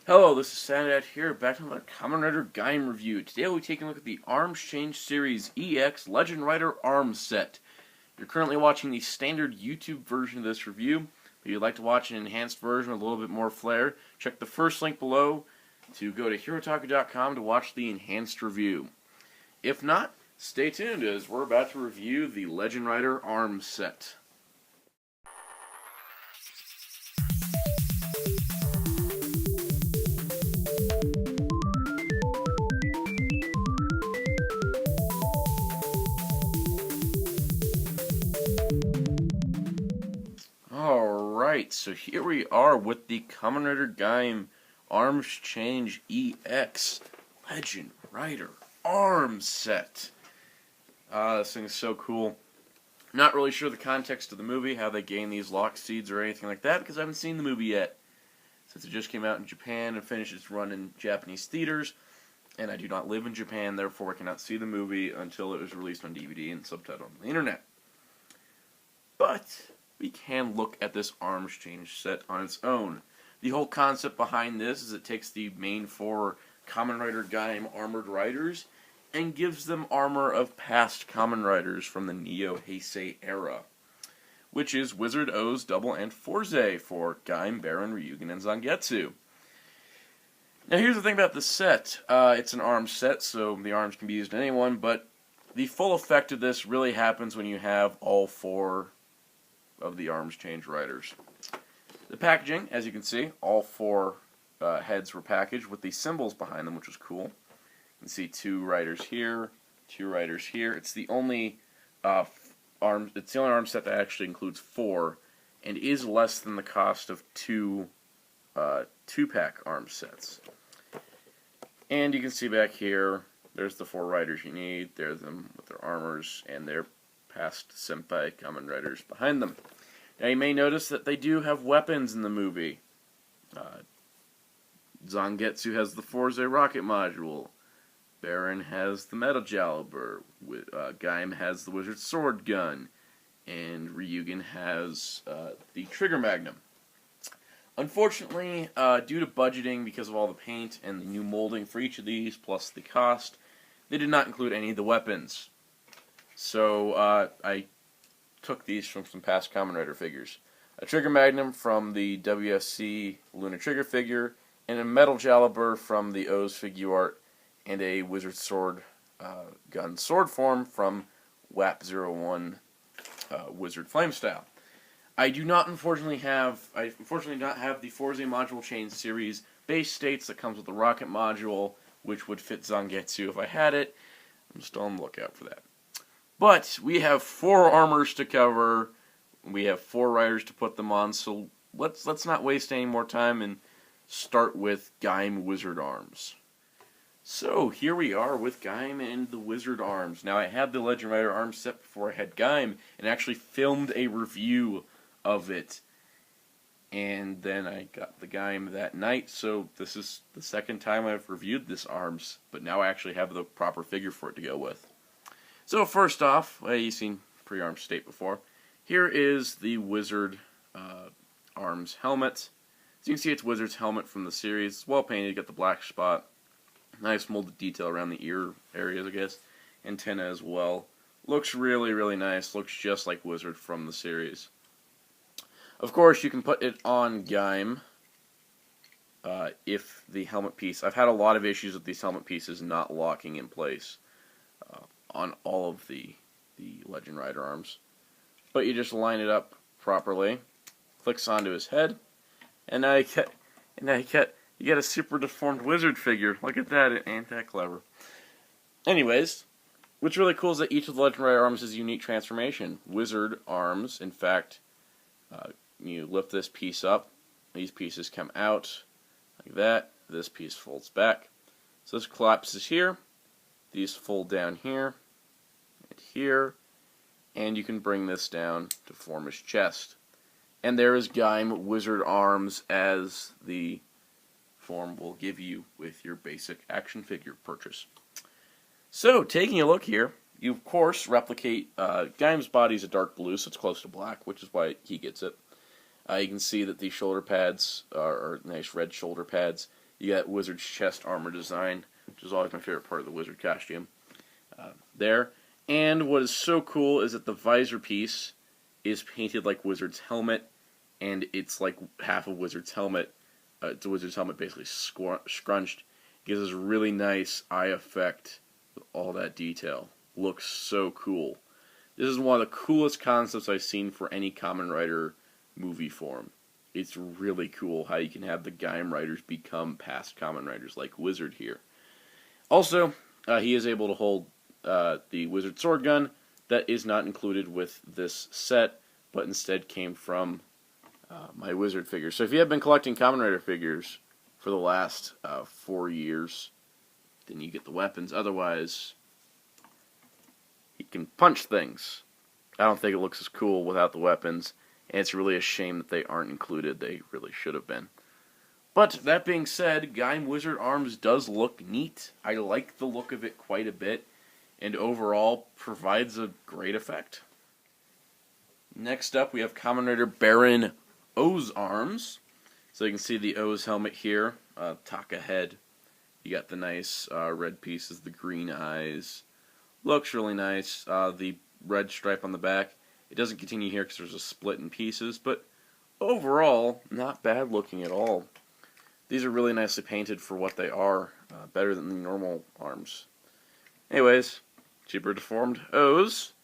Hello, this is Soundout here, back to another Kamen Rider Gaim review. Today we'll be taking a look at the Arms Change Series EX Legend Rider Arms Set. You're currently watching the standard YouTube version of this review. If you'd like to watch an enhanced version with a little bit more flair, check the first link below to go to Herotaku.com to watch the enhanced review. If not, stay tuned as we're about to review the Legend Rider Arms Set. Alright, so here we are with the Kamen Rider Gaim Arms Change EX Legend Rider Arms Set. This thing is so cool. Not really sure the context of the movie, how they gain these lock seeds or anything like that, because I haven't seen the movie yet. Since it just came out in Japan and finished its run in Japanese theaters, and I do not live in Japan, therefore I cannot see the movie until it was released on DVD and subtitled on the internet. But we can look at this arms change set on its own. The whole concept behind this is it takes the main four Kamen Rider Gaim armored riders and gives them armor of past Kamen Riders from the Neo Heisei era, which is Wizard, O's, Double, and Fourze for Gaim, Baron, Ryugen, and Zangetsu. Now here's the thing about the set. It's an arms set, so the arms can be used on anyone, but the full effect of this really happens when you have all four of the arms change riders. The packaging, as you can see, all four heads were packaged with the symbols behind them, which was cool. You can see two riders here, two riders here. It's the only arm set that actually includes four, and is less than the cost of two two-pack arms sets. And you can see back here, there's the four riders you need. There's them with their armors and their past senpai Kamen Riders behind them. Now you may notice that they do have weapons in the movie. Zangetsu has the Fourze rocket module. Baron has the metal Jaliber. Gaim has the wizard sword gun. And Ryugen has the trigger magnum. Unfortunately, due to budgeting, because of all the paint and the new molding for each of these, plus the cost, they did not include any of the weapons. So I took these from some past Kamen Rider figures. A Trigger Magnum from the WSC Luna Trigger figure, and a Metal Jaliber from the O's figure art, and a Wizard Sword gun sword form from WAP-01 Wizard Flame Style. I do not unfortunately not have the Fourze Module Chain Series base states that comes with the rocket module, which would fit Zangetsu if I had it. I'm still on the lookout for that. But we have four armors to cover. We have four riders to put them on. So let's not waste any more time and start with Gaim Wizard arms. So here we are with Gaim and the Wizard arms. Now I had the Legend Rider arms set before I had Gaim, and actually filmed a review of it. And then I got the Gaim that night. So this is the second time I've reviewed this arms, but now I actually have the proper figure for it to go with. So first off, you've seen pre-arms state before. Here is the Wizard arms helmet. As you can see, it's Wizard's helmet from the series. It's well painted. You got the black spot, nice molded detail around the ear areas, I guess. Antenna as well. Looks really, really nice. Looks just like Wizard from the series. Of course, you can put it on Gaim if the helmet piece. I've had a lot of issues with these helmet pieces not locking in place on all of the Legend Rider arms. But you just line it up properly, clicks onto his head, and now you get a super deformed Wizard figure. Look at that, ain't that clever. Anyways, what's really cool is that each of the Legend Rider arms has a unique transformation. Wizard arms, in fact, you lift this piece up, these pieces come out like that, this piece folds back. So this collapses here. These fold down here, and here, and you can bring this down to form his chest. And there is Gaim Wizard arms as the form will give you with your basic action figure purchase. So, taking a look here, you of course replicate, Gaim's body is a dark blue, so it's close to black, which is why he gets it. You can see that the shoulder pads are nice red shoulder pads. You got Wizard's chest armor design, which is always my favorite part of the Wizard costume. There. And what is so cool is that the visor piece is painted like Wizard's helmet, and it's like half of Wizard's helmet. It's a Wizard's helmet basically scrunched. It gives this really nice eye effect with all that detail. Looks so cool. This is one of the coolest concepts I've seen for any Kamen Rider movie form. It's really cool how you can have the Gaim Riders become past Kamen Riders like Wizard here. Also, he is able to hold the Wizard sword gun that is not included with this set, but instead came from my Wizard figures. So if you have been collecting Kamen Rider figures for the last 4 years, then you get the weapons. Otherwise, he can punch things. I don't think it looks as cool without the weapons, and it's really a shame that they aren't included. They really should have been. But that being said, Gaim Wizard Arms does look neat. I like the look of it quite a bit, and overall provides a great effect. Next up, we have Kamen Rider Baron O's arms. So you can see the O's helmet here, Taka head. You got the nice red pieces, the green eyes. Looks really nice. The red stripe on the back. It doesn't continue here because there's a split in pieces, but overall, not bad looking at all. These are really nicely painted for what they are, better than the normal arms. Anyways, super deformed O's.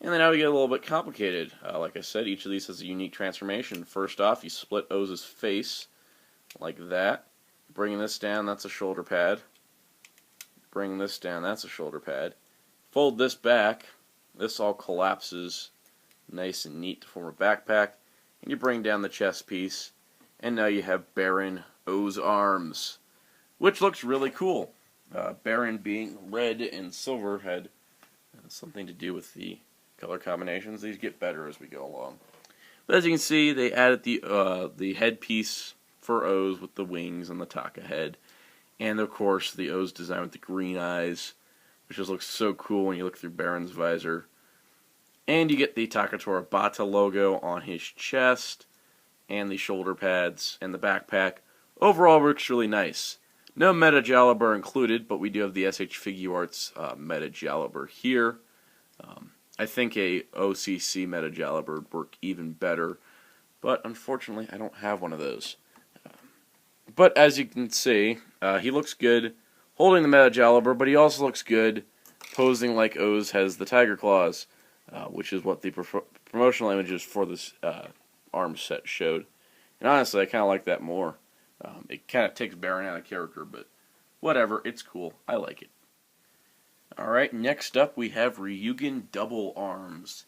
And then now we get a little bit complicated. Like I said, each of these has a unique transformation. First off, you split O's face, like that. Bringing this down, that's a shoulder pad. Bringing this down, that's a shoulder pad. Fold this back, this all collapses nice and neat to form a backpack. And you bring down the chest piece, and now you have Baron O's arms, which looks really cool. Baron being red and silver had something to do with the color combinations. These get better as we go along. But as you can see, they added the headpiece for O's with the wings and the Taka head. And of course, the O's design with the green eyes, which just looks so cool when you look through Baron's visor. And you get the Takatora Bata logo on his chest, and the shoulder pads, and the backpack. Overall, works really nice. No Meta Jalabur included, but we do have the SH Figuarts Meta Jalabur here. I think a OCC Meta Jalabur would work even better, but unfortunately I don't have one of those. But as you can see, he looks good holding the Meta Jalabur, but he also looks good posing like O's has the Tiger Claws, which is what the promotional images for this arm set showed. And honestly, I kind of like that more. It kind of takes Baron out of character, but whatever, it's cool. I like it. Alright, next up we have Ryugen Double arms.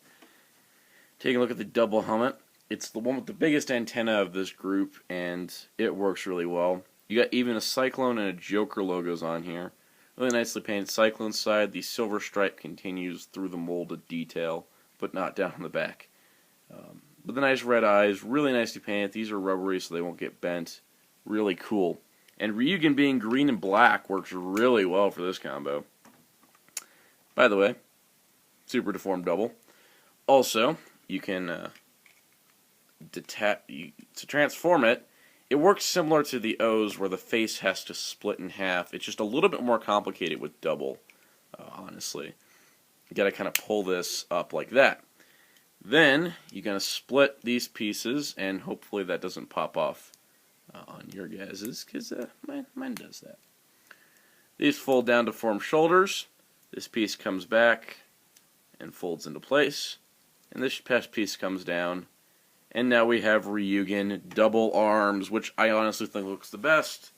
Taking a look at the double helmet. It's the one with the biggest antenna of this group, and it works really well. You got even a Cyclone and a Joker logos on here. Really nicely painted Cyclone side. The silver stripe continues through the molded detail, but not down on the back. With the nice red eyes, really nicely painted. These are rubbery so they won't get bent. Really cool. And Ryugen being green and black works really well for this combo. By the way, super deformed double. Also, you can to transform it. It works similar to the O's where the face has to split in half. It's just a little bit more complicated with double, honestly. You got to kind of pull this up like that. Then you're going to split these pieces, and hopefully that doesn't pop off on your guys's, because mine does that. These fold down to form shoulders. This piece comes back and folds into place, and this piece comes down, and now we have Ryugen Double arms, which I honestly think looks the best.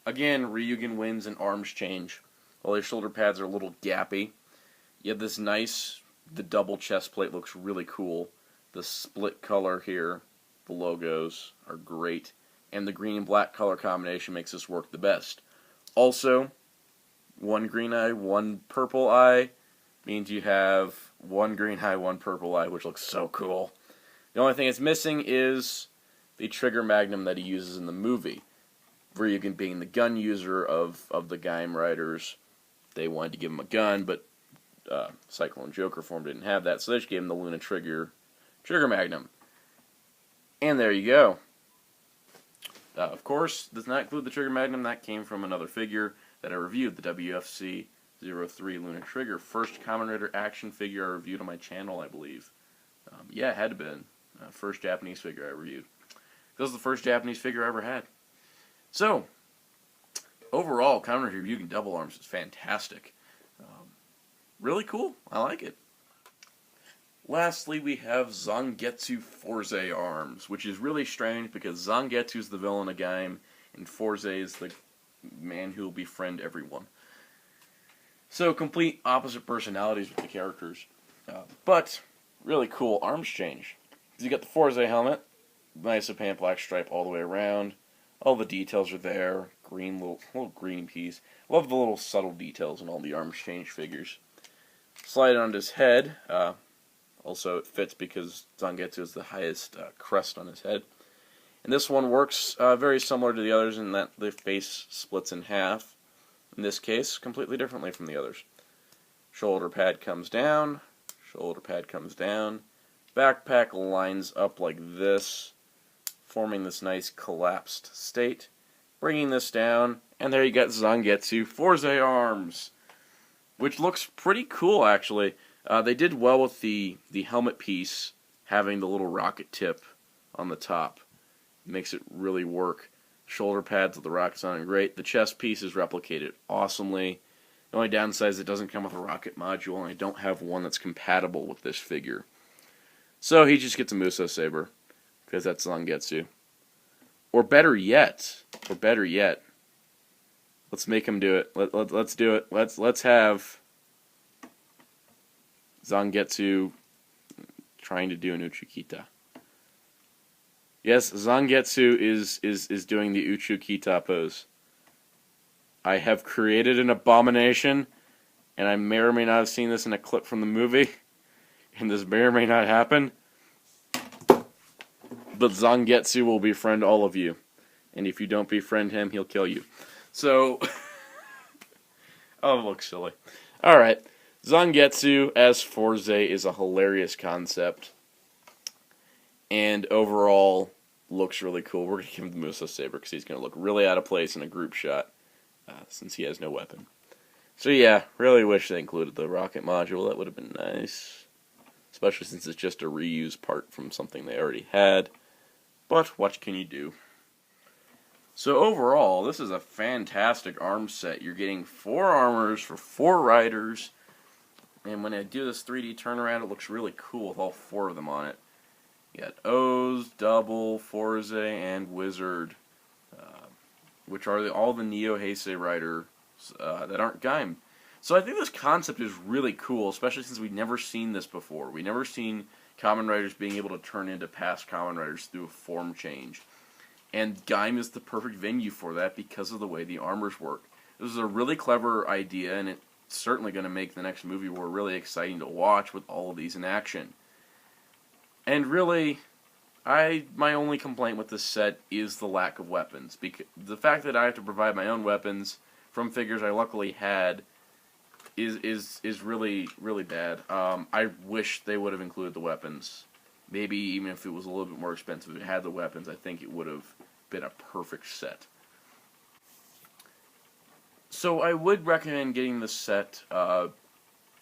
Again, Ryugen wins in arms change. While his shoulder pads are a little gappy, you have this nice, the double chest plate looks really cool. The split color here, the logos are great, and the green and black color combination makes this work the best. Also, one green eye, one purple eye means you have one green eye, one purple eye, which looks so cool. The only thing it's missing is the trigger magnum that he uses in the movie. Ryugen being the gun user of the Gaim Riders, they wanted to give him a gun, but Cyclone Joker form didn't have that, so they just gave him the Luna trigger magnum. And there you go. Of course, does not include the Trigger Magnum. That came from another figure that I reviewed, the WFC 03 Lunar Trigger. First Kamen Rider action figure I reviewed on my channel, I believe. Yeah, it had to have been. First Japanese figure I reviewed. This was the first Japanese figure I ever had. So, overall, Kamen Rider Ryugen Double Arms is fantastic. Really cool. I like it. Lastly, we have Zangetsu Fourze arms, which is really strange because Zangetsu is the villain of Gaim, and Fourze is the man who will befriend everyone. So, complete opposite personalities with the characters. But, really cool arms change. You got the Fourze helmet, nice pant black stripe all the way around. All the details are there. Green, little green piece. Love the little subtle details in all the arms change figures. Slide it onto his head. Also, it fits because Zangetsu has the highest crest on his head. And this one works very similar to the others in that the face splits in half. In this case, completely differently from the others. Shoulder pad comes down. Shoulder pad comes down. Backpack lines up like this, forming this nice collapsed state. Bringing this down, and there you got Zangetsu Fourze arms, which looks pretty cool, actually. They did well with the helmet piece having the little rocket tip on the top. Makes it really work. Shoulder pads with the rockets on it, great. The chest piece is replicated awesomely. The only downside is it doesn't come with a rocket module, and I don't have one that's compatible with this figure. So he just gets a Muso Saber, because that's Zangetsu. Or better yet, let's make him do it. Let's do it. Let's have Zangetsu trying to do an Uchukita. Yes, Zangetsu is doing the Uchukita pose. I have created an abomination, and I may or may not have seen this in a clip from the movie, and this may or may not happen, but Zangetsu will befriend all of you, and if you don't befriend him, he'll kill you. So, oh, it looks silly. Alright, Zangetsu as Fourze is a hilarious concept, and overall looks really cool. We're going to give him the Muso Saber because he's going to look really out of place in a group shot, since he has no weapon. So yeah, really wish they included the rocket module. That would have been nice, especially since it's just a reused part from something they already had. But what can you do? So overall, this is a fantastic arm set. You're getting 4 armors for 4 riders, and when I do this 3D turnaround, it looks really cool with all 4 of them on it. You got O's, Double, Fourze, and Wizard, which are all the Neo Heisei riders that aren't Gaim. So I think this concept is really cool, especially since we've never seen this before. We've never seen Kamen Riders being able to turn into past Kamen Riders through a form change. And Gaim is the perfect venue for that because of the way the armors work. This is a really clever idea, and it's certainly going to make the next movie war really exciting to watch with all of these in action. And really, my only complaint with this set is the lack of weapons. Because the fact that I have to provide my own weapons from figures I luckily had is really, really bad. I wish they would have included the weapons. Maybe even if it was a little bit more expensive, if it had the weapons, I think it would have been a perfect set. So I would recommend getting this set,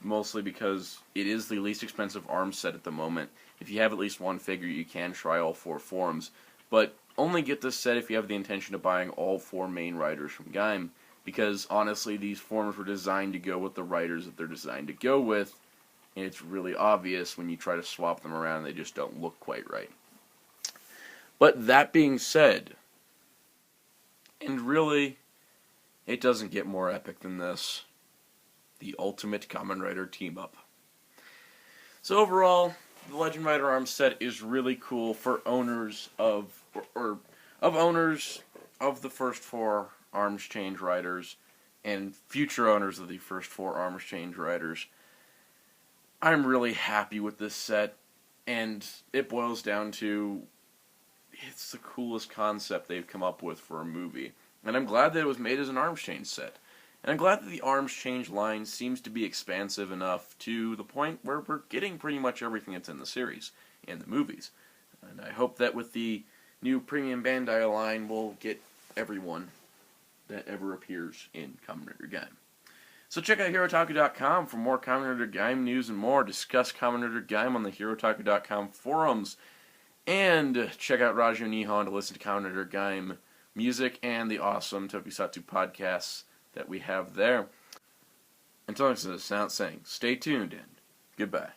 mostly because it is the least expensive arms set at the moment. If you have at least one figure, you can try all 4 forms, but only get this set if you have the intention of buying all 4 main riders from Gaim, because honestly, these forms were designed to go with the riders that they're designed to go with, and it's really obvious when you try to swap them around, they just don't look quite right. But that being said, and really, it doesn't get more epic than this. The ultimate Kamen Rider team-up. So overall, the Legend Rider Arms set is really cool for owners of, owners of the first 4 Arms Change Riders, and future owners of the first 4 Arms Change Riders. I'm really happy with this set, and it boils down to, it's the coolest concept they've come up with for a movie. And I'm glad that it was made as an Arms Change set. And I'm glad that the Arms Change line seems to be expansive enough to the point where we're getting pretty much everything that's in the series, in the movies. And I hope that with the new premium Bandai line will get everyone that ever appears in Kamen Rider Gaim. So check out Herotaku.com for more Kamen Rider Gaim news and more. Discuss Kamen Rider Gaim on the Herotaku.com forums. And check out Radio Nihon to listen to Kamen Rider Gaim music and the awesome Tokusatsu podcasts that we have there. Until next time, saying, stay tuned and goodbye.